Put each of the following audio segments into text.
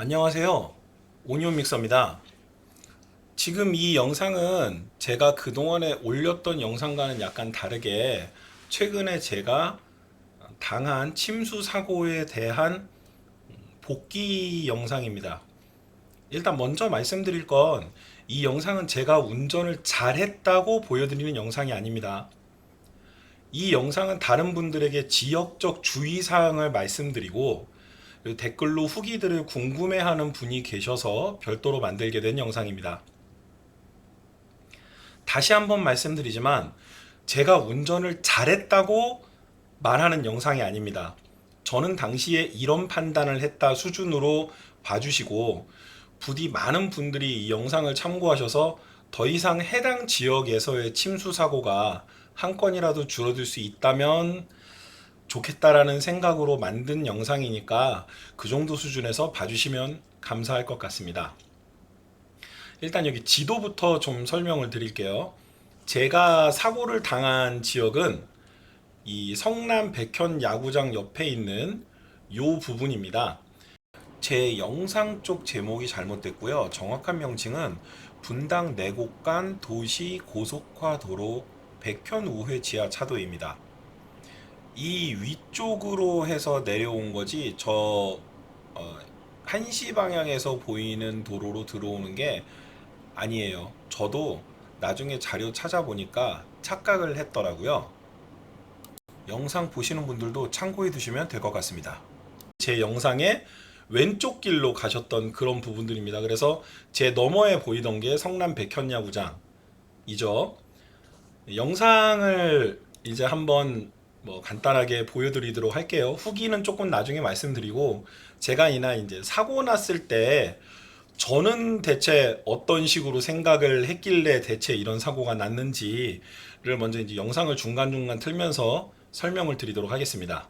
안녕하세요. 오니온 믹서입니다. 지금 이 영상은 제가 그동안에 올렸던 영상과는 약간 다르게 최근에 제가 당한 침수 사고에 대한 복귀 영상입니다. 일단 먼저 말씀드릴 건 이 영상은 제가 운전을 잘했다고 보여드리는 영상이 아닙니다. 이 영상은 다른 분들에게 지역적 주의사항을 말씀드리고 댓글로 후기들을 궁금해하는 분이 계셔서 별도로 만들게 된 영상입니다. 다시 한번 말씀드리지만 제가 운전을 잘했다고 말하는 영상이 아닙니다. 저는 당시에 이런 판단을 했다 수준으로 봐주시고 부디 많은 분들이 이 영상을 참고하셔서 더 이상 해당 지역에서의 침수 사고가 한 건이라도 줄어들 수 있다면 좋겠다라는 생각으로 만든 영상이니까 그 정도 수준에서 봐주시면 감사할 것 같습니다. 일단 여기 지도부터 좀 설명을 드릴게요. 제가 사고를 당한 지역은 이 성남 백현 야구장 옆에 있는 요 부분입니다. 제 영상 쪽 제목이 잘못됐고요. 정확한 명칭은 분당 내곡간 도시 고속화도로 백현 우회 지하 차도입니다. 이 위쪽으로 해서 내려온 거지 한시 방향에서 보이는 도로로 들어오는 게 아니에요. 저도 나중에 자료 찾아보니까 착각을 했더라고요. 영상 보시는 분들도 참고해 두시면 될 것 같습니다. 제 영상에 왼쪽 길로 가셨던 그런 부분들입니다. 그래서 제 너머에 보이던 게 성남 백현야구장이죠. 영상을 이제 한번 간단하게 보여드리도록 할게요. 후기는 조금 나중에 말씀드리고 제가 이나 이제 사고 났을 때 저는 대체 어떤 식으로 생각을 했길래 대체 이런 사고가 났는지를 먼저 이제 영상을 중간중간 틀면서 설명을 드리도록 하겠습니다.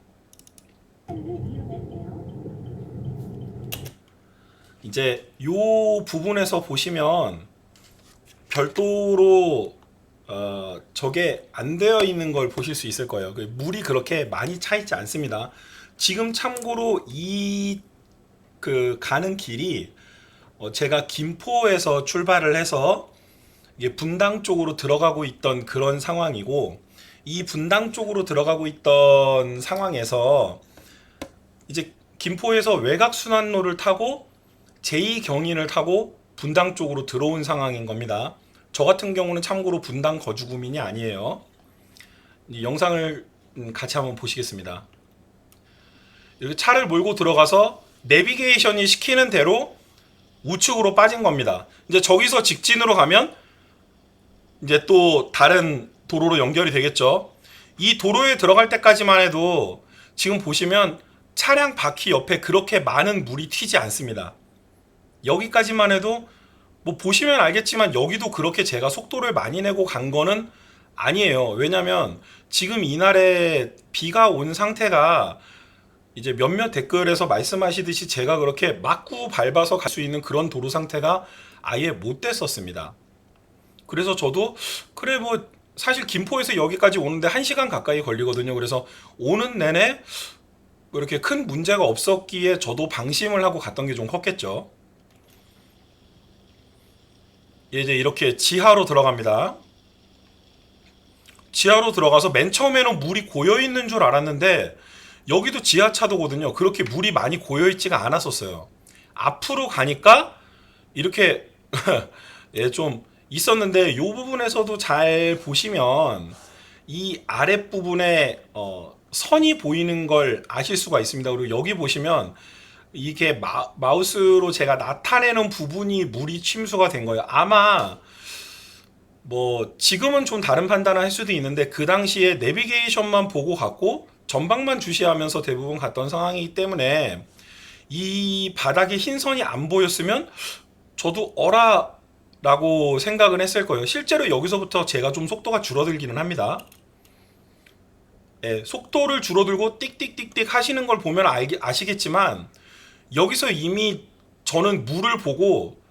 이제 요 부분에서 보시면 별도로 저게 안 되어 있는 걸 보실 수 있을 거예요. 물이 그렇게 많이 차 있지 않습니다. 지금 참고로 이 가는 길이 제가 김포에서 출발을 해서 이게 분당 쪽으로 들어가고 있던 그런 상황이고, 이 분당 쪽으로 들어가고 있던 상황에서 이제 김포에서 외곽순환로를 타고 제2경인을 타고 분당 쪽으로 들어온 상황인 겁니다. 저 같은 경우는 참고로 분당 거주구민이 아니에요. 이 영상을 같이 한번 보시겠습니다. 이렇게 차를 몰고 들어가서 내비게이션이 시키는 대로 우측으로 빠진 겁니다. 이제 저기서 직진으로 가면 이제 또 다른 도로로 연결이 되겠죠. 이 도로에 들어갈 때까지만 해도 지금 보시면 차량 바퀴 옆에 그렇게 많은 물이 튀지 않습니다. 여기까지만 해도 보시면 알겠지만 여기도 그렇게 제가 속도를 많이 내고 간 거는 아니에요. 왜냐면 지금 이날에 비가 온 상태가 이제 몇몇 댓글에서 말씀하시듯이 제가 그렇게 막구 밟아서 갈 수 있는 그런 도로 상태가 아예 못 됐었습니다. 그래서 저도 그래 사실 김포에서 여기까지 오는데 1시간 가까이 걸리거든요. 그래서 오는 내내 이렇게 큰 문제가 없었기에 저도 방심을 하고 갔던 게 좀 컸겠죠. 이제 이렇게 지하로 들어갑니다. 지하로 들어가서 맨 처음에는 물이 고여 있는 줄 알았는데 여기도 지하차도거든요. 그렇게 물이 많이 고여 있지가 않았었어요. 앞으로 가니까 이렇게 예, 좀 있었는데 이 부분에서도 잘 보시면 이 아랫부분에 선이 보이는 걸 아실 수가 있습니다. 그리고 여기 보시면 이게 마우스로 제가 나타내는 부분이 물이 침수가 된 거예요. 아마 지금은 좀 다른 판단을 할 수도 있는데 그 당시에 내비게이션만 보고 갔고 전방만 주시하면서 대부분 갔던 상황이기 때문에 이 바닥에 흰 선이 안 보였으면 저도 라고 생각은 했을 거예요. 실제로 여기서부터 제가 좀 속도가 줄어들기는 합니다. 예, 속도를 줄어들고 띡띡띡띡 하시는 걸 보면 아시겠지만 여기서 이미 저는 물을 보고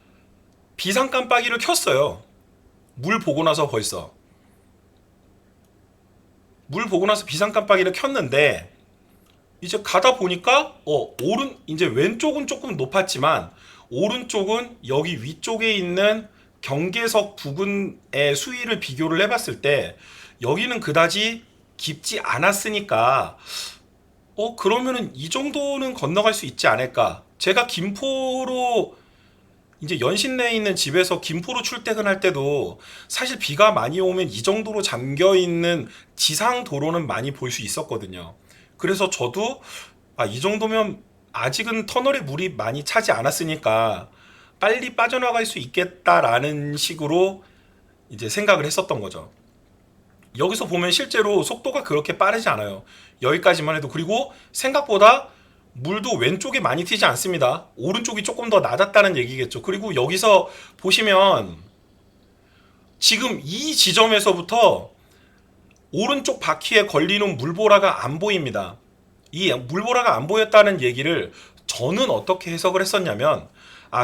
비상 깜빡이를 켰어요. 물 보고 나서 벌써 물 보고 나서 비상 깜빡이를 켰는데 이제 가다 보니까 이제 왼쪽은 조금 높았지만 오른쪽은 여기 위쪽에 있는 경계석 부근의 수위를 비교를 해봤을 때 여기는 그다지 깊지 않았으니까 그러면은 이 정도는 건너갈 수 있지 않을까. 제가 김포로 이제 연신내에 있는 집에서 김포로 출퇴근할 때도 사실 비가 많이 오면 이 정도로 잠겨 있는 지상 도로는 많이 볼 수 있었거든요. 그래서 저도 이 정도면 아직은 터널에 물이 많이 차지 않았으니까 빨리 빠져나갈 수 있겠다라는 식으로 이제 생각을 했었던 거죠. 여기서 보면 실제로 속도가 그렇게 빠르지 않아요. 여기까지만 해도. 그리고 생각보다 물도 왼쪽에 많이 튀지 않습니다. 오른쪽이 조금 더 낮았다는 얘기겠죠. 그리고 여기서 보시면 지금 이 지점에서부터 오른쪽 바퀴에 걸리는 물보라가 안 보입니다. 이 물보라가 안 보였다는 얘기를 저는 어떻게 해석을 했었냐면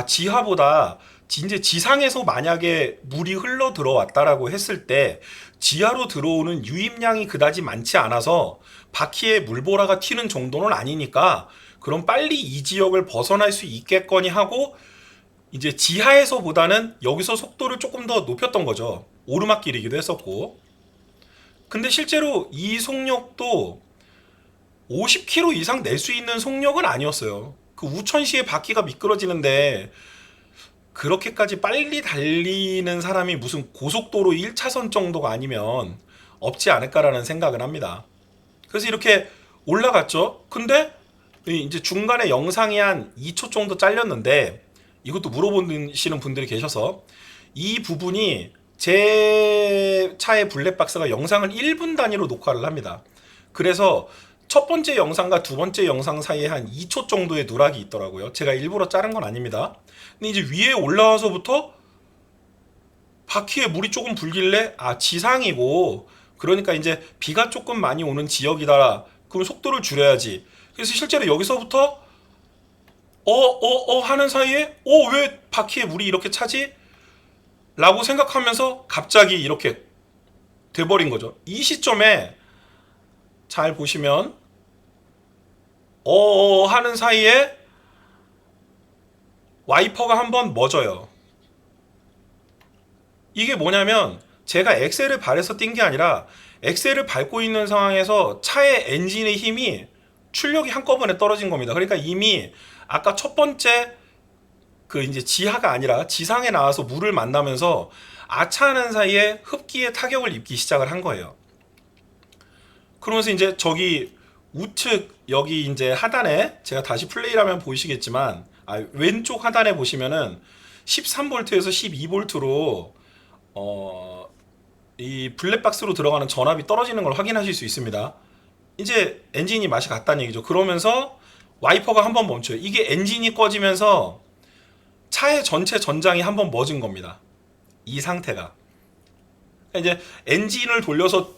지하보다 이제 지상에서 만약에 물이 흘러 들어왔다라고 했을 때 지하로 들어오는 유입량이 그다지 많지 않아서 바퀴에 물보라가 튀는 정도는 아니니까 그럼 빨리 이 지역을 벗어날 수 있겠거니 하고 이제 지하에서보다는 여기서 속도를 조금 더 높였던 거죠. 오르막길이기도 했었고. 근데 실제로 이 속력도 50km 이상 낼 수 있는 속력은 아니었어요. 그 우천시의 바퀴가 미끄러지는데 그렇게까지 빨리 달리는 사람이 무슨 고속도로 1차선 정도가 아니면 없지 않을까라는 생각을 합니다. 그래서 이렇게 올라갔죠. 근데 이제 중간에 영상이 한 2초 정도 잘렸는데 이것도 물어보시는 분들이 계셔서 이 부분이 제 차의 블랙박스가 영상을 1분 단위로 녹화를 합니다. 그래서 첫 번째 영상과 두 번째 영상 사이에 한 2초 정도의 누락이 있더라고요. 제가 일부러 자른 건 아닙니다. 근데 이제 위에 올라와서부터 바퀴에 물이 조금 불길래 지상이고 그러니까 이제 비가 조금 많이 오는 지역이다. 그럼 속도를 줄여야지. 그래서 실제로 여기서부터 하는 사이에 왜 바퀴에 물이 이렇게 차지? 라고 생각하면서 갑자기 이렇게 돼버린 거죠. 이 시점에 잘 보시면 하는 사이에 와이퍼가 한번 멎어요. 이게 뭐냐면 제가 엑셀을 밟아서 뛴 게 아니라 엑셀을 밟고 있는 상황에서 차의 엔진의 힘이 출력이 한꺼번에 떨어진 겁니다. 그러니까 이미 아까 첫 번째 그 이제 지하가 아니라 지상에 나와서 물을 만나면서 아차하는 사이에 흡기에 타격을 입기 시작을 한 거예요. 그러면서 이제 저기 우측 여기 이제 하단에 제가 다시 플레이를 하면 보이시겠지만 왼쪽 하단에 보시면은 13V에서 12V로 이 블랙박스로 들어가는 전압이 떨어지는 걸 확인하실 수 있습니다. 이제 엔진이 맛이 갔다는 얘기죠. 그러면서 와이퍼가 한번 멈춰요. 이게 엔진이 꺼지면서 차의 전체 전장이 한번 멎은 겁니다. 이 상태가. 이제 엔진을 돌려서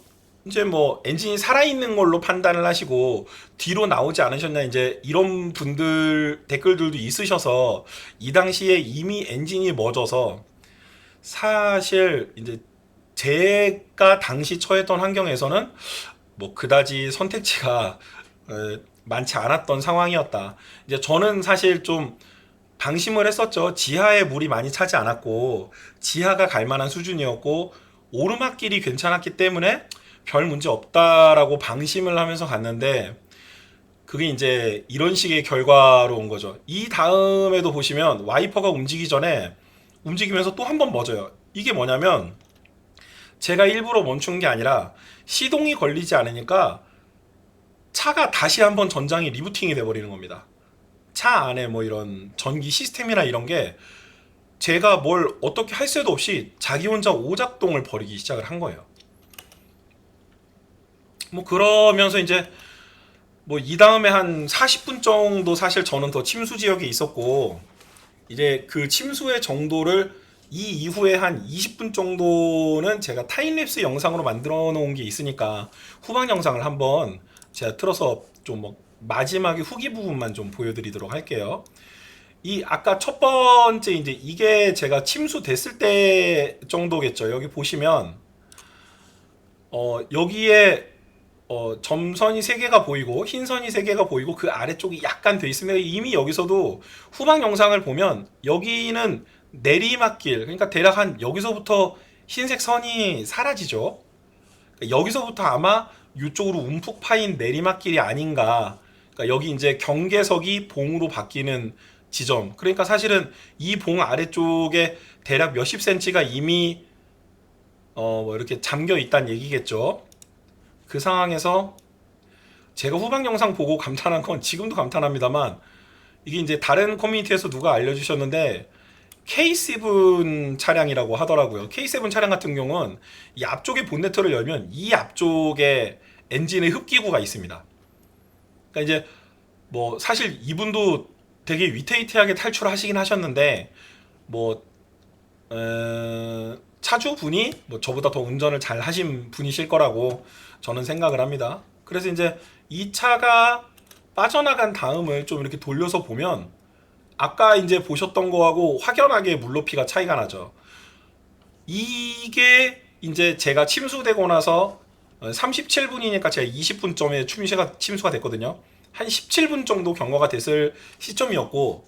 이제 뭐 엔진이 살아있는 걸로 판단을 하시고 뒤로 나오지 않으셨냐 이제 이런 분들 댓글들도 있으셔서 이 당시에 이미 엔진이 멎어서 사실 이제 제가 당시 처했던 환경에서는 뭐 그다지 선택지가 많지 않았던 상황이었다. 이제 저는 사실 좀 방심을 했었죠. 지하에 물이 많이 차지 않았고 지하가 갈 만한 수준이었고 오르막길이 괜찮았기 때문에 별 문제 없다라고 방심을 하면서 갔는데 그게 이제 이런 식의 결과로 온 거죠. 이 다음에도 보시면 와이퍼가 움직이기 전에 움직이면서 또 한 번 멎어요. 이게 뭐냐면 제가 일부러 멈춘 게 아니라 시동이 걸리지 않으니까 차가 다시 한번 전장이 리부팅이 돼버리는 겁니다. 차 안에 뭐 이런 전기 시스템이나 이런 게 제가 뭘 어떻게 할 새도 없이 자기 혼자 오작동을 벌이기 시작을 한 거예요. 뭐 그러면서 이제 뭐 이 다음에 한 40분 정도 사실 저는 더 침수 지역에 있었고 이제 그 침수의 정도를 이 이후에 한 20분 정도는 제가 타임랩스 영상으로 만들어 놓은 게 있으니까 후방 영상을 한번 제가 틀어서 좀 뭐 마지막에 후기 부분만 좀 보여드리도록 할게요. 이 아까 첫 번째 이제 이게 제가 침수됐을 때 정도겠죠. 여기 보시면 여기에 점선이 3개가 보이고 흰선이 3개가 보이고 그 아래쪽이 약간 돼 있습니다. 이미 여기서도 후방 영상을 보면 여기는 내리막길, 그러니까 대략 한 여기서부터 흰색 선이 사라지죠. 그러니까 여기서부터 아마 이쪽으로 움푹 파인 내리막길이 아닌가. 그러니까 여기 이제 경계석이 봉으로 바뀌는 지점. 그러니까 사실은 이 봉 아래쪽에 대략 몇십 센치가 이미 뭐 이렇게 잠겨 있다는 얘기겠죠. 그 상황에서 제가 후방 영상 보고 감탄한 건 지금도 감탄합니다만, 이게 이제 다른 커뮤니티에서 누가 알려주셨는데 K7 차량이라고 하더라고요. K7 차량 같은 경우는 이 앞쪽에 본네트를 열면 이 앞쪽에 엔진의 흡기구가 있습니다. 그러니까 이제 뭐 사실 이분도 되게 위태위태하게 탈출하시긴 하셨는데, 뭐 차주분이 뭐 저보다 더 운전을 잘 하신 분이실 거라고 저는 생각을 합니다. 그래서 이제 이 차가 빠져나간 다음을 좀 이렇게 돌려서 보면 아까 이제 보셨던 거하고 확연하게 물높이가 차이가 나죠. 이게 이제 제가 침수되고 나서 37분이니까 제가 20분점에 침수가 됐거든요. 한 17분 정도 경과가 됐을 시점이었고,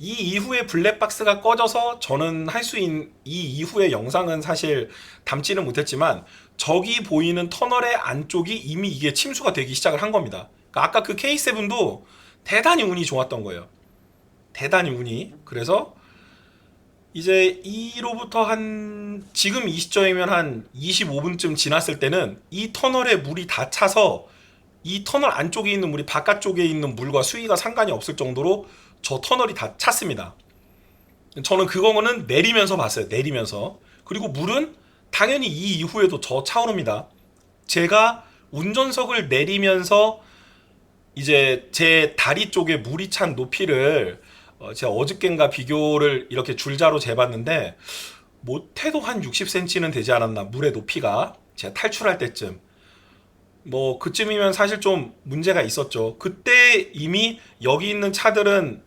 이 이후에 블랙박스가 꺼져서 저는 할 수 있는 이 이후의 영상은 사실 담지는 못했지만 저기 보이는 터널의 안쪽이 이미 이게 침수가 되기 시작을 한 겁니다. 그러니까 아까 그 K7도 대단히 운이 좋았던 거예요. 대단히 운이. 그래서 이제 이로부터 한 지금 이 시점이면 한 25분쯤 지났을 때는 이 터널에 물이 다 차서 이 터널 안쪽에 있는 물이 바깥쪽에 있는 물과 수위가 상관이 없을 정도로 저 터널이 다 찼습니다. 저는 그거는 내리면서 봤어요. 내리면서. 그리고 물은 당연히 이 이후에도 저 차오릅니다. 제가 운전석을 내리면서 이제 제 다리 쪽에 물이 찬 높이를 제가 어저껜가 비교를 이렇게 줄자로 재봤는데 못해도 한 60cm는 되지 않았나, 물의 높이가 제가 탈출할 때쯤. 뭐 그쯤이면 사실 좀 문제가 있었죠. 그때 이미 여기 있는 차들은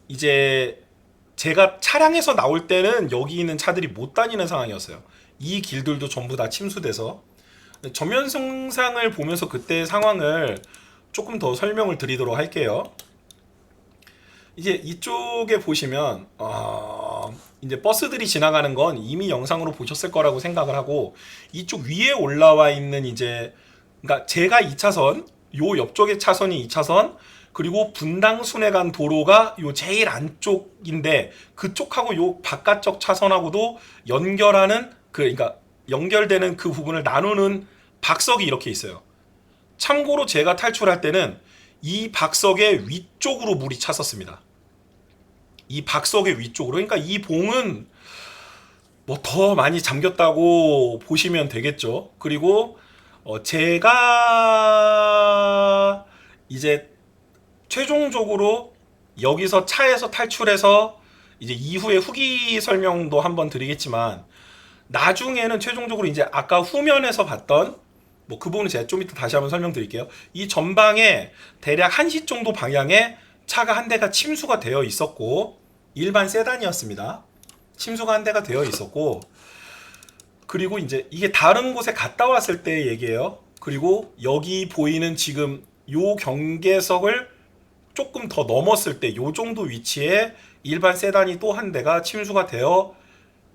이제 제가 차량에서 나올 때는 여기 있는 차들이 못 다니는 상황이었어요. 이 길들도 전부 다 침수돼서. 전면 영상을 보면서 그때 상황을 조금 더 설명을 드리도록 할게요. 이제 이쪽에 보시면 이제 버스들이 지나가는 건 이미 영상으로 보셨을 거라고 생각을 하고, 이쪽 위에 올라와 있는 이제, 그러니까 제가 2차선, 요 옆쪽의 차선이 2차선, 그리고 분당 순회간 도로가 요 제일 안쪽인데 그쪽하고 요 바깥쪽 차선하고도 연결하는 그러니까 연결되는 그 부분을 나누는 박석이 이렇게 있어요. 참고로 제가 탈출할 때는 이 박석의 위쪽으로 물이 찼었습니다. 이 박석의 위쪽으로. 그러니까 이 봉은 뭐 더 많이 잠겼다고 보시면 되겠죠. 그리고 제가 이제 최종적으로 여기서 차에서 탈출해서 이제 이후에 후기 설명도 한번 드리겠지만, 나중에는 최종적으로 이제 아까 후면에서 봤던 뭐 그 부분은 제가 좀 이따 다시 한번 설명드릴게요. 이 전방에 대략 1시 정도 방향에 차가 한 대가 침수가 되어 있었고, 일반 세단이었습니다. 침수가 한 대가 되어 있었고, 그리고 이제 이게 다른 곳에 갔다 왔을 때의 얘기예요. 그리고 여기 보이는 지금 요 경계석을 조금 더 넘었을 때 요 정도 위치에 일반 세단이 또 한 대가 침수가 되어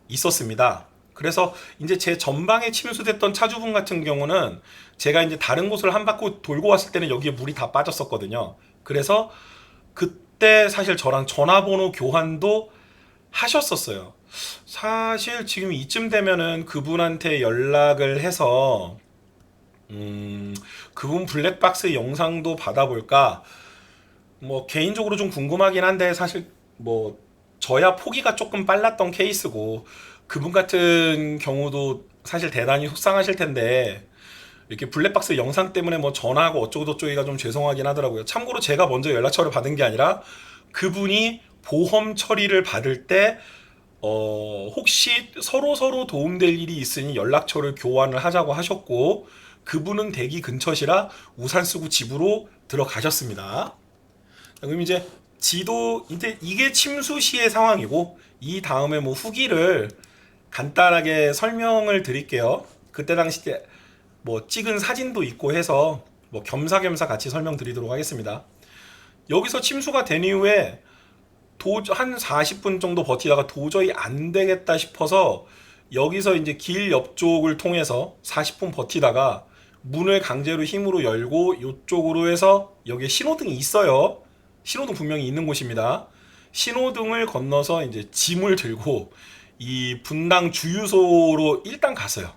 있었습니다. 그래서 이제 제 전방에 침수됐던 차주분 같은 경우는 제가 이제 다른 곳을 한 바퀴 돌고 왔을 때는 여기에 물이 다 빠졌었거든요. 그래서 그때 사실 저랑 전화번호 교환도 하셨었어요. 사실 지금 이쯤 되면은 그분한테 연락을 해서 그분 블랙박스 영상도 받아볼까, 뭐 개인적으로 좀 궁금하긴 한데, 사실 뭐 저야 포기가 조금 빨랐던 케이스고 그분 같은 경우도 사실 대단히 속상하실 텐데, 이렇게 블랙박스 영상 때문에 뭐 전화하고 어쩌고저쩌기가 좀 죄송하긴 하더라고요. 참고로 제가 먼저 연락처를 받은 게 아니라 그분이 보험 처리를 받을 때 혹시 서로 도움될 일이 있으니 연락처를 교환을 하자고 하셨고, 그분은 대기 근처시라 우산 쓰고 집으로 들어가셨습니다. 그럼 이제 지도, 이제 이게 침수 시의 상황이고, 이 다음에 뭐 후기를 간단하게 설명을 드릴게요. 그때 당시 때 뭐 찍은 사진도 있고 해서 뭐 겸사겸사 같이 설명드리도록 하겠습니다. 여기서 침수가 된 이후에 한 40분 정도 버티다가 도저히 안 되겠다 싶어서 여기서 이제 길 옆쪽을 통해서 40분 버티다가 문을 강제로 힘으로 열고 이쪽으로 해서 여기에 신호등이 있어요. 신호등 분명히 있는 곳입니다. 신호등을 건너서 이제 짐을 들고 이 분당 주유소로 일단 갔어요.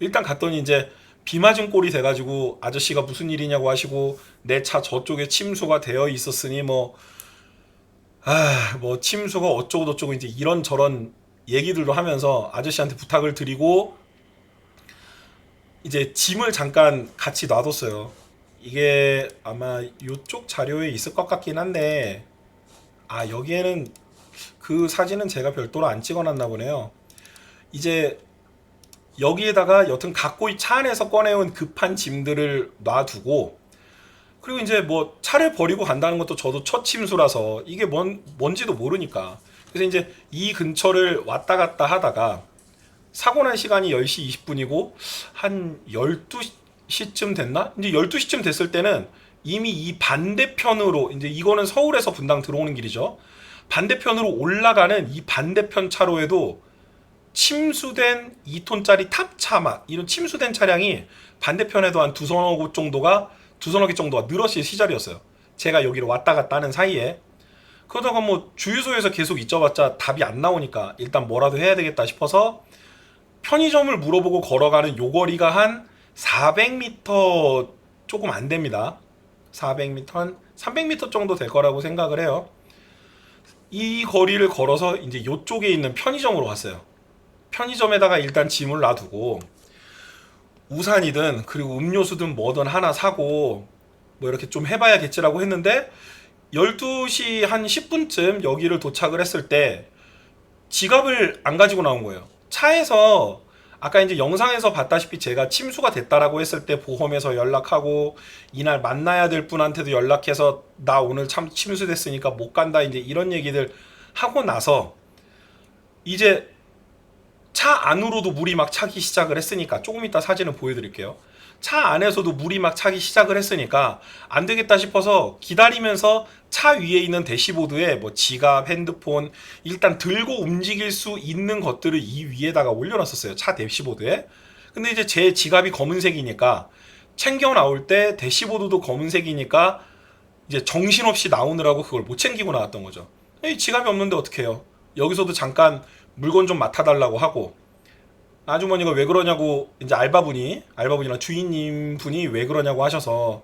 일단 갔더니 이제 비 맞은 꼴이 돼가지고 아저씨가 무슨 일이냐고 하시고 내 차 저쪽에 침수가 되어 있었으니 뭐 침수가 어쩌고 저쩌고 이제 이런저런 얘기들도 하면서 아저씨한테 부탁을 드리고 이제 짐을 잠깐 같이 놔뒀어요. 이게 아마 이쪽 자료에 있을 것 같긴 한데 여기에는 그 사진은 제가 별도로 안 찍어놨나 보네요. 이제 여기에다가 여튼 갖고 차 안에서 꺼내온 급한 짐들을 놔두고 그리고 이제 뭐 차를 버리고 간다는 것도 저도 첫 침수라서 이게 뭔지도 모르니까 그래서 이제 이 근처를 왔다 갔다 하다가 사고 난 시간이 10시 20분이고 한 12시쯤 됐나? 이제 12시쯤 됐을 때는 이미 이 반대편으로 이제 이거는 서울에서 분당 들어오는 길이죠. 반대편으로 올라가는 이 반대편 차로에도 침수된 2톤짜리 탑차마 이런 침수된 차량이 반대편에도 한 두서너 개 정도가 늘어질 시절이었어요. 제가 여기로 왔다 갔다 하는 사이에 그러다가 뭐 주유소에서 계속 있어봤자 답이 안 나오니까 일단 뭐라도 해야 되겠다 싶어서 편의점을 물어보고 걸어가는 요 거리가 한 400m 조금 안 됩니다. 400m 한 300m 정도 될 거라고 생각을 해요. 이 거리를 걸어서 이제 요쪽에 있는 편의점으로 갔어요. 편의점에다가 일단 짐을 놔두고 우산이든 그리고 음료수든 뭐든 하나 사고 뭐 이렇게 좀 해봐야겠지라고 했는데 12시 한 10분쯤 여기를 도착을 했을 때 지갑을 안 가지고 나온 거예요. 차에서 아까 이제 영상에서 봤다시피 제가 침수가 됐다라고 했을 때 보험에서 연락하고 이날 만나야 될 분한테도 연락해서 나 오늘 참 침수됐으니까 못 간다 이제 이런 얘기들 하고 나서 이제 차 안으로도 물이 막 차기 시작을 했으니까 조금 이따 사진을 보여드릴게요. 차 안에서도 물이 막 차기 시작을 했으니까 안 되겠다 싶어서 기다리면서 차 위에 있는 대시보드에 뭐 지갑, 핸드폰 일단 들고 움직일 수 있는 것들을 이 위에다가 올려놨었어요. 차 대시보드에. 근데 이제 제 지갑이 검은색이니까 챙겨 나올 때 대시보드도 검은색이니까 이제 정신없이 나오느라고 그걸 못 챙기고 나왔던 거죠. 지갑이 없는데 어떡해요. 여기서도 잠깐 물건 좀 맡아달라고 하고 아주머니가 왜 그러냐고 이제 알바분이나 주인님 분이 왜 그러냐고 하셔서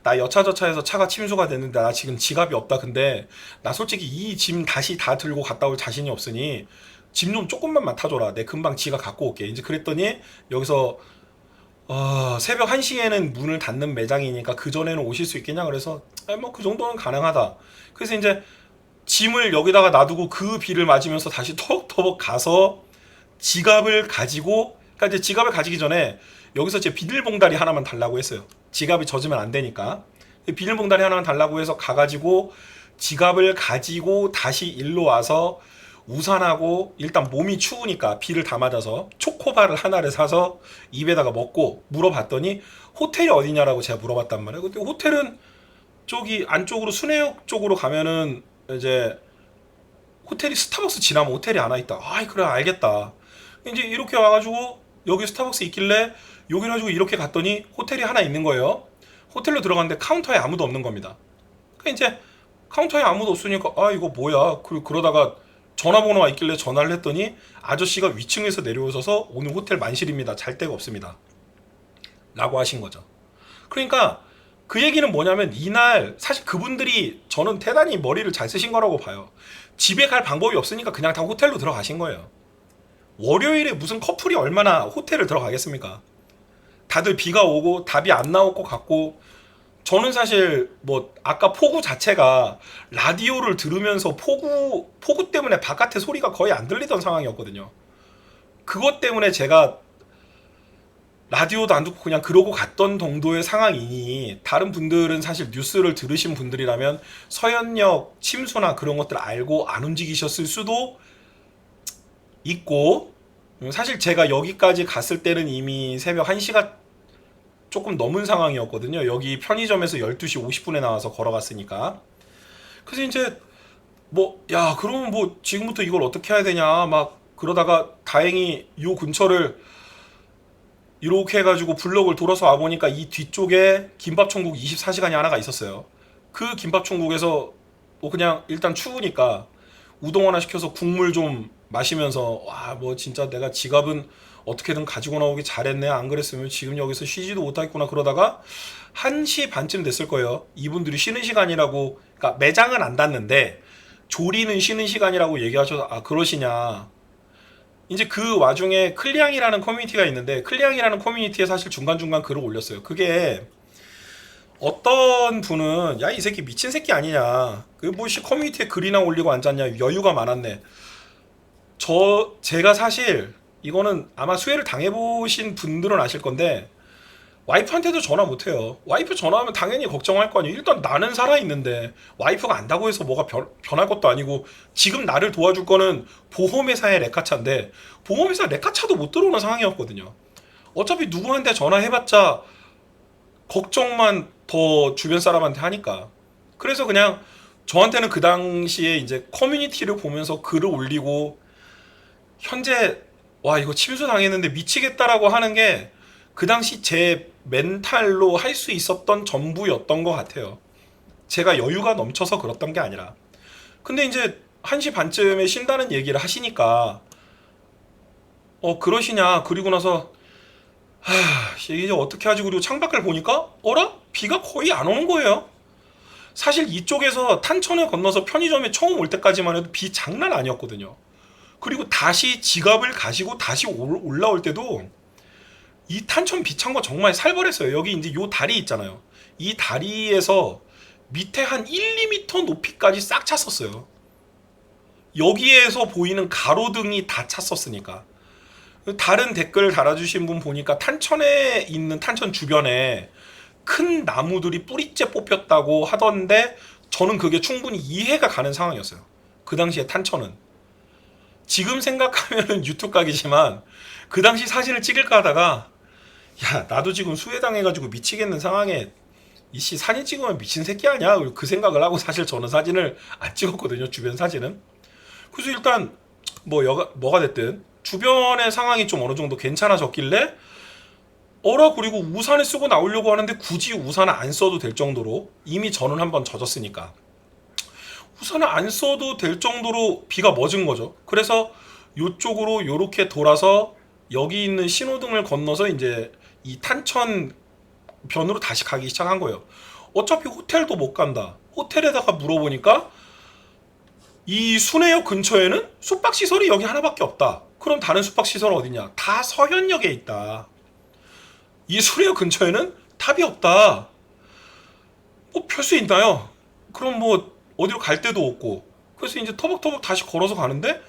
나 여차저차해서 차가 침수가 됐는데 나 지금 지갑이 없다. 근데 나 솔직히 이 짐 다시 다 들고 갔다 올 자신이 없으니 짐 좀 조금만 맡아줘라. 내 금방 지가 갖고 올게. 이제 그랬더니 여기서 새벽 1시에는 문을 닫는 매장이니까 그 전에는 오실 수 있겠냐 그래서 뭐 그 정도는 가능하다. 그래서 이제 짐을 여기다가 놔두고 그 비를 맞으면서 다시 터벅터벅 가서 지갑을 가지고 그러니까 이제 지갑을 가지기 전에 여기서 제 비닐봉다리 하나만 달라고 했어요. 지갑이 젖으면 안 되니까 비닐봉다리 하나만 달라고 해서 가가지고 지갑을 가지고 다시 일로 와서 우산하고 일단 몸이 추우니까 비를 다 맞아서 초코바를 하나를 사서 입에다가 먹고 물어봤더니 호텔이 어디냐라고 제가 물어봤단 말이에요. 근데 호텔은 저기 안쪽으로 순회역 쪽으로 가면은 이제 호텔이 스타벅스 지나면 호텔이 하나 있다. 그래 알겠다. 이제 이렇게 와가지고 여기 스타벅스 있길래 여기를 가지고 이렇게 갔더니 호텔이 하나 있는 거예요. 호텔로 들어갔는데 카운터에 아무도 없는 겁니다. 그러니까 이제 카운터에 아무도 없으니까 이거 뭐야. 그러다가 전화번호가 있길래 전화를 했더니 아저씨가 위층에서 내려오셔서 오늘 호텔 만실입니다. 잘 데가 없습니다. 라고 하신 거죠. 그러니까 그 얘기는 뭐냐면 이날 사실 그분들이 저는 대단히 머리를 잘 쓰신 거라고 봐요. 집에 갈 방법이 없으니까 그냥 다 호텔로 들어가신 거예요. 월요일에 무슨 커플이 얼마나 호텔을 들어가겠습니까? 다들 비가 오고 답이 안 나올 것 같고 저는 사실 뭐 아까 폭우 자체가 라디오를 들으면서 폭우 때문에 바깥에 소리가 거의 안 들리던 상황이었거든요. 그것 때문에 제가 라디오도 안 듣고 그냥 그러고 갔던 정도의 상황이니 다른 분들은 사실 뉴스를 들으신 분들이라면 서현역 침수나 그런 것들 알고 안 움직이셨을 수도 있고 사실 제가 여기까지 갔을 때는 이미 새벽 1시가 조금 넘은 상황이었거든요. 여기 편의점에서 12시 50분에 나와서 걸어갔으니까. 그래서 이제 뭐, 야, 그러면 뭐 지금부터 이걸 어떻게 해야 되냐 막 그러다가 다행히 요 근처를 이렇게 해가지고 블럭을 돌아서 와보니까 이 뒤쪽에 김밥천국 24시간이 하나가 있었어요. 그 김밥천국에서 뭐 그냥 일단 추우니까 우동 하나 시켜서 국물 좀 마시면서 와, 뭐 진짜 내가 지갑은 어떻게든 가지고 나오기 잘했네. 안 그랬으면 지금 여기서 쉬지도 못하겠구나. 그러다가 1시 반쯤 됐을 거예요. 이분들이 쉬는 시간이라고, 그러니까 매장은 안 닫는데 조리는 쉬는 시간이라고 얘기하셔서 아, 그러시냐. 이제 그 와중에 클리앙이라는 커뮤니티가 있는데 클리앙이라는 커뮤니티에 사실 중간중간 글을 올렸어요. 그게 어떤 분은 야, 이 새끼 미친 새끼 아니냐. 그 뭐씨 커뮤니티에 글이나 올리고 앉았냐. 여유가 많았네. 제가 사실 이거는 아마 수혜를 당해보신 분들은 아실 건데 와이프한테도 전화 못해요. 와이프 전화하면 당연히 걱정할 거 아니에요. 일단 나는 살아있는데 와이프가 안다고 해서 뭐가 변할 것도 아니고 지금 나를 도와줄 거는 보험회사의 레카차인데 보험회사 레카차도 못 들어오는 상황이었거든요. 어차피 누구한테 전화해봤자 걱정만 더 주변 사람한테 하니까. 그래서 그냥 저한테는 그 당시에 이제 커뮤니티를 보면서 글을 올리고 현재 와 이거 침수 당했는데 미치겠다라고 하는 게 그 당시 제 멘탈로 할 수 있었던 전부였던 것 같아요. 제가 여유가 넘쳐서 그랬던 게 아니라. 근데 이제 1시 반쯤에 쉰다는 얘기를 하시니까 그러시냐. 그리고 나서 이제 어떻게 하지. 그리고 창밖을 보니까 어라? 비가 거의 안 오는 거예요. 사실 이쪽에서 탄천을 건너서 편의점에 처음 올 때까지만 해도 비 장난 아니었거든요. 그리고 다시 지갑을 가지고 다시 올라올 때도 이 탄천 비찬 거 정말 살벌했어요. 여기 이제 요 다리 있잖아요. 이 다리에서 밑에 한 1, 2m 높이까지 싹 찼었어요. 여기에서 보이는 가로등이 다 찼었으니까. 다른 댓글 달아주신 분 보니까 탄천에 있는 탄천 주변에 큰 나무들이 뿌리째 뽑혔다고 하던데 저는 그게 충분히 이해가 가는 상황이었어요. 그 당시에 탄천은. 지금 생각하면 유튜브 각이지만 그 당시 사진을 찍을까 하다가 야, 나도 지금 수혜당해가지고 미치겠는 상황에 이씨 사진 찍으면 미친 새끼 아니야? 그 생각을 하고 사실 저는 사진을 안 찍었거든요. 주변 사진은. 그래서 일단 뭐가 됐든 주변의 상황이 좀 어느 정도 괜찮아졌길래 그리고 우산을 쓰고 나오려고 하는데 굳이 우산을 안 써도 될 정도로 이미 저는 한번 젖었으니까 우산을 안 써도 될 정도로 비가 멎은 거죠. 그래서 요쪽으로 요렇게 돌아서 여기 있는 신호등을 건너서 이제 이 탄천 변으로 다시 가기 시작한 거예요. 어차피 호텔도 못 간다. 호텔에다가 물어보니까 이 순회역 근처에는 숙박시설이 여기 하나밖에 없다. 그럼 다른 숙박시설 어디냐? 다 서현역에 있다. 이 순회역 근처에는 탑이 없다. 뭐 별 수 있나요? 그럼 뭐 어디로 갈 데도 없고. 그래서 이제 터벅터벅 다시 걸어서 가는데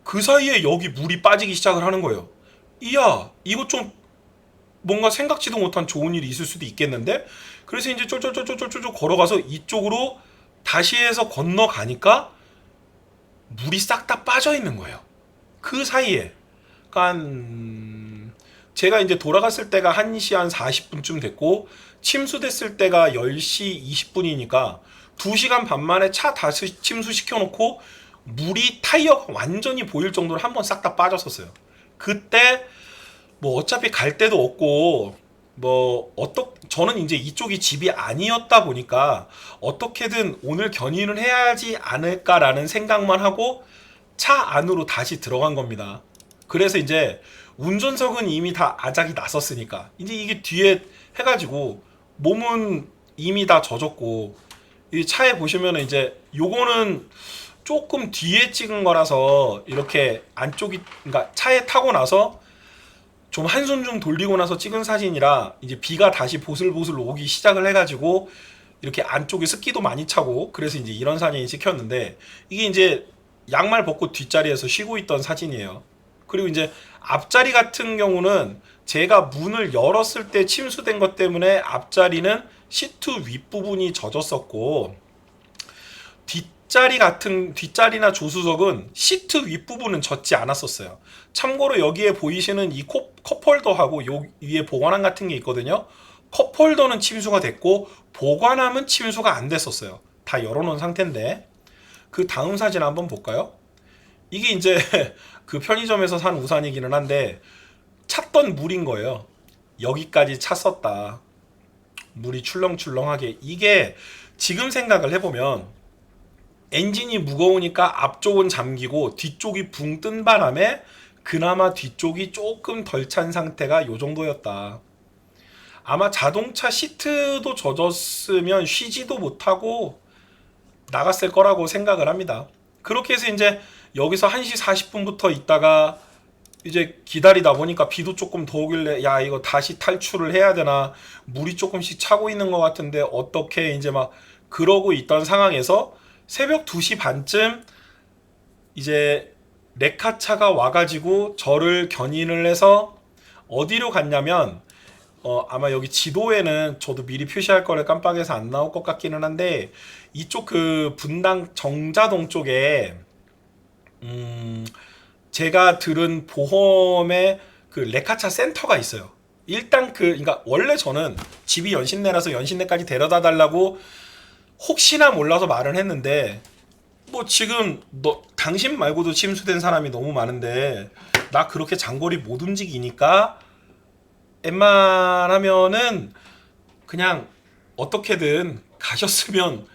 그 사이에 여기 물이 빠지기 시작을 하는 거예요. 이야, 이거 좀 뭔가 생각지도 못한 좋은 일이 있을 수도 있겠는데. 그래서 이제 쫄쫄쫄쫄쫄쫄 걸어가서 이쪽으로 다시 해서 건너가니까 물이 싹 다 빠져 있는 거예요. 그 사이에. 그러니까 제가 이제 돌아갔을 때가 1시 한 40분쯤 됐고 침수됐을 때가 10시 20분이니까 2시간 반 만에 차 다시 침수시켜놓고 물이 타이어가 완전히 보일 정도로 한번 싹 다 빠졌었어요. 그때 뭐 어차피 갈 데도 없고 저는 이제 이쪽이 집이 아니었다 보니까 어떻게든 오늘 견인을 해야 하지 않을까라는 생각만 하고 차 안으로 다시 들어간 겁니다. 그래서 이제 운전석은 이미 다 아작이 났었으니까 이제 이게 뒤에 해가지고 몸은 이미 다 젖었고 이 차에 보시면은 이제 요거는 조금 뒤에 찍은 거라서 이렇게 안쪽이 그러니까 차에 타고 나서 좀 한숨 좀 돌리고 나서 찍은 사진이라 이제 비가 다시 보슬보슬 오기 시작을 해가지고 이렇게 안쪽에 습기도 많이 차고 그래서 이제 이런 사진이 찍혔는데 이게 이제 양말 벗고 뒷자리에서 쉬고 있던 사진이에요. 그리고 이제 앞자리 같은 경우는 제가 문을 열었을 때 침수된 것 때문에 앞자리는 시트 윗부분이 젖었었고 뒷자리나 조수석은 시트 윗부분은 젖지 않았었어요. 참고로 여기에 보이시는 이 컵홀더하고 요 위에 보관함 같은 게 있거든요. 컵홀더는 침수가 됐고 보관함은 침수가 안 됐었어요. 다 열어놓은 상태인데 그 다음 사진 한번 볼까요? 이게 이제 그 편의점에서 산 우산이기는 한데 찼던 물인 거예요. 여기까지 찼었다. 물이 출렁출렁하게. 이게 지금 생각을 해보면 엔진이 무거우니까 앞쪽은 잠기고 뒤쪽이 붕 뜬 바람에 그나마 뒤쪽이 조금 덜 찬 상태가 요 정도였다. 아마 자동차 시트도 젖었으면 쉬지도 못하고 나갔을 거라고 생각을 합니다. 그렇게 해서 이제 여기서 1시 40분부터 있다가 이제 기다리다 보니까 비도 조금 더 오길래 야 이거 다시 탈출을 해야 되나, 물이 조금씩 차고 있는 것 같은데 어떻게, 이제 막 그러고 있던 상황에서 새벽 2시 반쯤 이제 레카차가 와가지고 저를 견인을 해서 어디로 갔냐면 아마 여기 지도에는 저도 미리 표시할 거를 깜빡해서 안 나올 것 같기는 한데 이쪽 그 분당 정자동 쪽에 제가 들은 보험에 그 레카차 센터가 있어요. 일단 그러니까 원래 저는 집이 연신내라서 연신내까지 데려다 달라고 혹시나 몰라서 말은 했는데 뭐 지금 너 당신 말고도 침수된 사람이 너무 많은데 나 그렇게 장거리 못 움직이니까 웬만하면은 그냥 어떻게든 가셨으면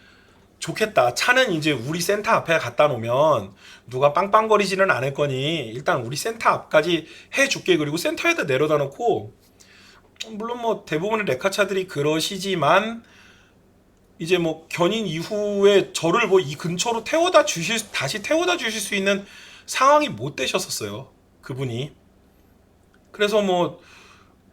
좋겠다. 차는 이제 우리 센터 앞에 갖다 놓으면 누가 빵빵거리지는 않을 거니 일단 우리 센터 앞까지 해줄게. 그리고 센터에다 내려다 놓고, 물론 뭐 대부분의 레카차들이 그러시지만 이제 뭐 견인 이후에 저를 뭐 이 근처로 다시 태워다 주실 수 있는 상황이 못 되셨었어요, 그분이. 그래서 뭐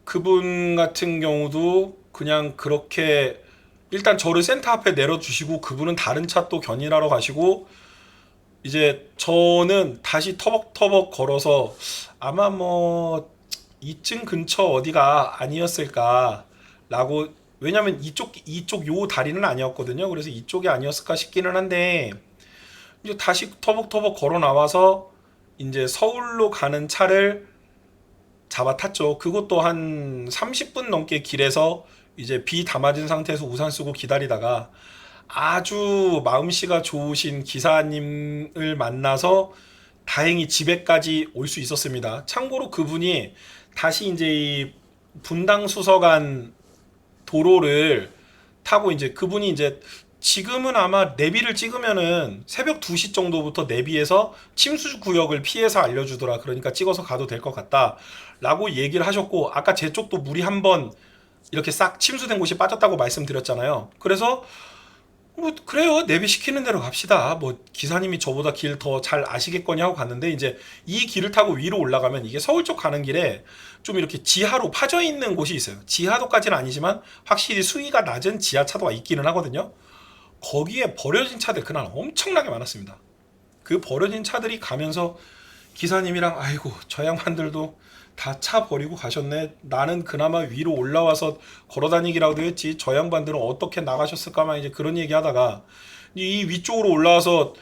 그분 같은 경우도 그냥 그렇게 일단 저를 센터 앞에 내려주시고 그분은 다른 차 또 견인하러 가시고 이제 저는 다시 터벅터벅 걸어서 아마 뭐 이쯤 근처 어디가 아니었을까라고. 왜냐면 이쪽 요 다리는 아니었거든요. 그래서 이쪽이 아니었을까 싶기는 한데 이제 다시 터벅터벅 걸어 나와서 이제 서울로 가는 차를 잡아 탔죠. 그것도 한 30분 넘게 길에서 이제 비 다 맞은 상태에서 우산 쓰고 기다리다가 아주 마음씨가 좋으신 기사님을 만나서 다행히 집에까지 올 수 있었습니다. 참고로 그분이 다시 이제 이 분당 수서간 도로를 타고 이제 그분이 이제 지금은 아마 내비를 찍으면은 새벽 2시 정도부터 내비에서 침수 구역을 피해서 알려주더라. 그러니까 찍어서 가도 될 것 같다. 라고 얘기를 하셨고, 아까 제 쪽도 물이 한번 이렇게 싹 침수된 곳이 빠졌다고 말씀드렸잖아요. 그래서 뭐 그래요, 내비 시키는 대로 갑시다. 뭐 기사님이 저보다 길 더 잘 아시겠거니 하고 갔는데 이제 이 길을 타고 위로 올라가면 이게 서울 쪽 가는 길에 좀 이렇게 지하로 파져 있는 곳이 있어요. 지하도까지는 아니지만 확실히 수위가 낮은 지하차도가 있기는 하거든요. 거기에 버려진 차들 그날 엄청나게 많았습니다. 그 버려진 차들이 가면서 기사님이랑 아이고 저 양반들도 다 차 버리고 가셨네. 나는 그나마 위로 올라와서 걸어다니기라도 했지. 저 양반들은 어떻게 나가셨을까만 이제 그런 얘기하다가 이 위쪽으로 올라와서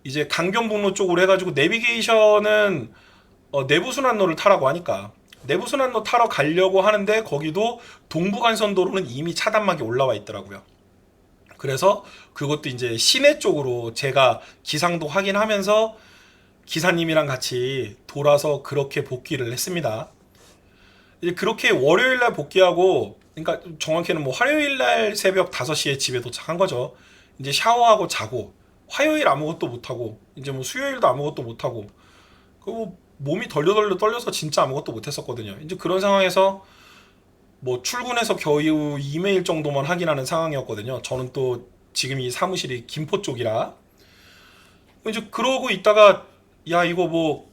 이제 강변북로 쪽으로 해가지고 내비게이션은 내부순환로를 타라고 하니까 내부순환로 타러 가려고 하는데 거기도 동부간선도로는 이미 차단막이 올라와 있더라고요. 그래서 그것도 이제 시내 쪽으로 제가 기상도 확인하면서 기사님이랑 같이 돌아서 그렇게 복귀를 했습니다. 이제 그렇게 월요일날 복귀하고, 그러니까 정확히는 뭐 화요일날 새벽 5시에 집에 도착한 거죠. 이제 샤워하고 자고, 화요일 아무것도 못하고, 이제 뭐 수요일도 아무것도 못하고, 그리고 몸이 덜덜덜 떨려서 진짜 아무것도 못했었거든요. 이제 그런 상황에서 뭐 출근해서 겨우 이메일 정도만 확인하는 상황이었거든요. 저는 또 지금 이 사무실이 김포 쪽이라. 이제 그러고 있다가 야 이거 뭐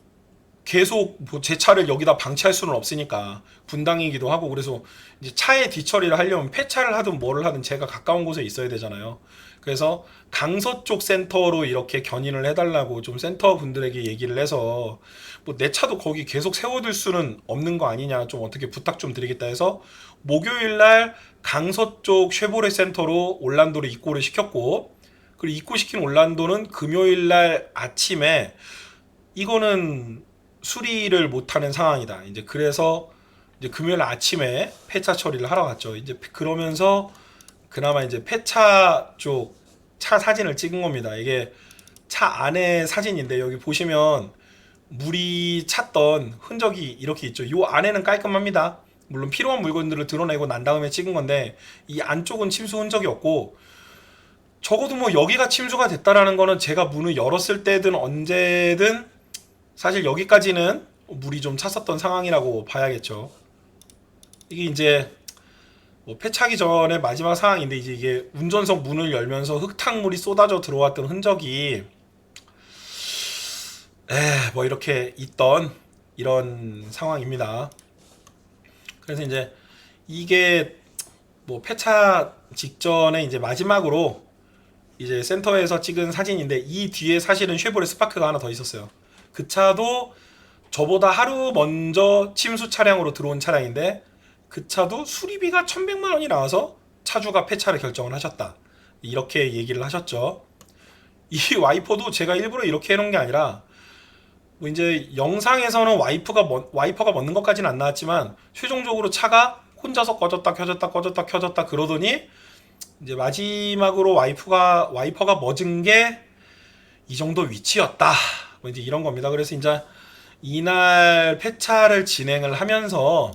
계속 뭐 제 차를 여기다 방치할 수는 없으니까 분당이기도 하고, 그래서 이제 차에 뒤처리를 하려면 폐차를 하든 뭐를 하든 제가 가까운 곳에 있어야 되잖아요. 그래서 강서 쪽 센터로 이렇게 견인을 해달라고 좀 센터 분들에게 얘기를 해서 뭐 내 차도 거기 계속 세워둘 수는 없는 거 아니냐, 좀 어떻게 부탁 좀 드리겠다 해서 목요일 날 강서 쪽 쉐보레 센터로 올란도로 입고를 시켰고, 그리고 입고시킨 올란도는 금요일 날 아침에 이거는 수리를 못하는 상황이다. 이제 그래서 이제 금요일 아침에 폐차 처리를 하러 갔죠. 이제 그러면서 그나마 이제 폐차 쪽 차 사진을 찍은 겁니다. 이게 차 안에 사진인데 여기 보시면 물이 찼던 흔적이 이렇게 있죠. 요 안에는 깔끔합니다. 물론 필요한 물건들을 드러내고 난 다음에 찍은 건데 이 안쪽은 침수 흔적이 없고, 적어도 뭐 여기가 침수가 됐다라는 거는 제가 문을 열었을 때든 언제든 사실 여기까지는 물이 좀 찼었던 상황이라고 봐야겠죠. 이게 이제 뭐 폐차기 전에 마지막 상황인데, 이제 이게 운전석 문을 열면서 흙탕물이 쏟아져 들어왔던 흔적이 뭐 이렇게 있던 이런 상황입니다. 그래서 이제 이게 뭐 폐차 직전에 이제 마지막으로 이제 센터에서 찍은 사진인데, 이 뒤에 사실은 쉐보레 스파크가 하나 더 있었어요. 그 차도 저보다 하루 먼저 침수 차량으로 들어온 차량인데, 그 차도 수리비가 1100만 원이 나와서 차주가 폐차를 결정을 하셨다, 이렇게 얘기를 하셨죠. 이 와이퍼도 제가 일부러 이렇게 해놓은 게 아니라, 뭐 이제 영상에서는 와이퍼가 멎는 것까지는 안 나왔지만 최종적으로 차가 혼자서 꺼졌다 켜졌다 꺼졌다 켜졌다 그러더니 이제 마지막으로 와이퍼가 멎은 게 이 정도 위치였다, 뭐 이제 이런 겁니다. 그래서 이제 이날 폐차를 진행을 하면서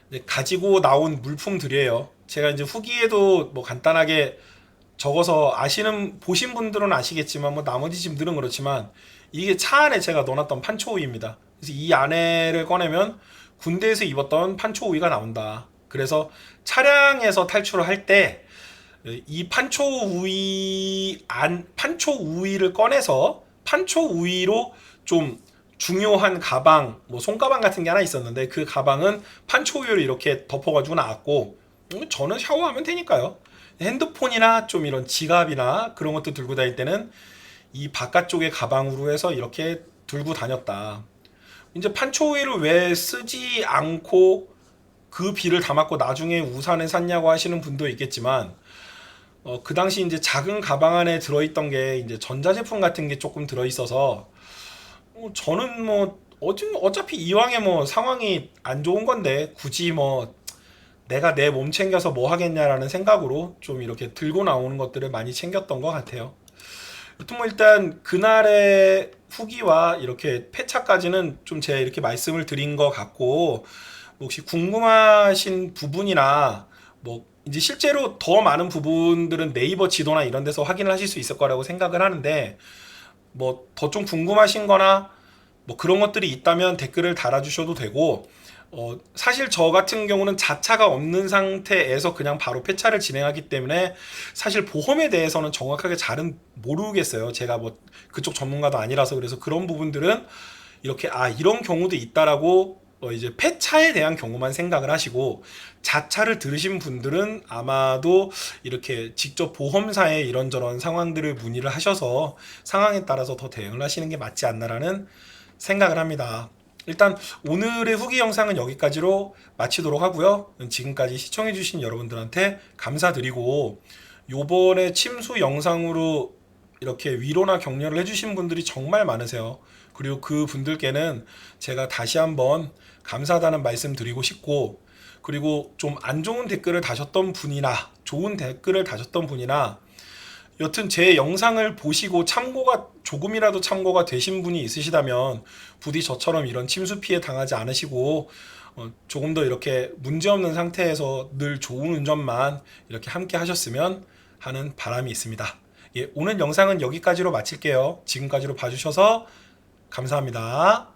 이제 가지고 나온 물품들이에요. 제가 이제 후기에도 뭐 간단하게 적어서 보신 분들은 아시겠지만 뭐 나머지 짐들은 그렇지만, 이게 차 안에 제가 넣어놨던 판초우이입니다. 그래서 이 안에를 꺼내면 군대에서 입었던 판초우이가 나온다. 그래서 차량에서 탈출을 할 때 이 판초우이를 꺼내서 판초우이로 좀 중요한 가방, 뭐 손가방 같은 게 하나 있었는데, 그 가방은 판초우이로 이렇게 덮어가지고 나왔고, 저는 샤워하면 되니까요. 핸드폰이나 좀 이런 지갑이나 그런 것도 들고 다닐 때는 이 바깥쪽의 가방으로 해서 이렇게 들고 다녔다. 이제 판초우이를 왜 쓰지 않고 그 비를 담았고 나중에 우산에 샀냐고 하시는 분도 있겠지만, 그 당시 이제 작은 가방 안에 들어있던 게 이제 전자제품 같은 게 조금 들어있어서, 저는 뭐 어차피 이왕에 뭐 상황이 안 좋은 건데 굳이 뭐 내가 내 몸 챙겨서 뭐 하겠냐라는 생각으로 좀 이렇게 들고 나오는 것들을 많이 챙겼던 것 같아요. 여튼 뭐 일단 그날의 후기와 이렇게 폐차까지는 좀 제가 이렇게 말씀을 드린 것 같고, 혹시 궁금하신 부분이나 뭐 이제 실제로 더 많은 부분들은 네이버 지도나 이런 데서 확인을 하실 수 있을 거라고 생각을 하는데, 뭐 더 좀 궁금하신 거나 뭐 그런 것들이 있다면 댓글을 달아주셔도 되고, 사실 저 같은 경우는 자차가 없는 상태에서 그냥 바로 폐차를 진행하기 때문에 사실 보험에 대해서는 정확하게 잘은 모르겠어요. 제가 뭐 그쪽 전문가도 아니라서. 그래서 그런 부분들은 이렇게 이런 경우도 있다라고 이제 폐차에 대한 경우만 생각을 하시고, 자차를 들으신 분들은 아마도 이렇게 직접 보험사에 이런저런 상황들을 문의를 하셔서 상황에 따라서 더 대응을 하시는 게 맞지 않나라는 생각을 합니다. 일단 오늘의 후기 영상은 여기까지로 마치도록 하고요. 지금까지 시청해주신 여러분들한테 감사드리고, 요번에 침수 영상으로 이렇게 위로나 격려를 해주신 분들이 정말 많으세요. 그리고 그 분들께는 제가 다시 한번 감사하다는 말씀 드리고 싶고, 그리고 좀 안 좋은 댓글을 다셨던 분이나 좋은 댓글을 다셨던 분이나 여튼 제 영상을 보시고 조금이라도 참고가 되신 분이 있으시다면 부디 저처럼 이런 침수 피해 당하지 않으시고 조금 더 이렇게 문제없는 상태에서 늘 좋은 운전만 이렇게 함께 하셨으면 하는 바람이 있습니다. 예, 오늘 영상은 여기까지로 마칠게요. 지금까지로 봐주셔서 감사합니다.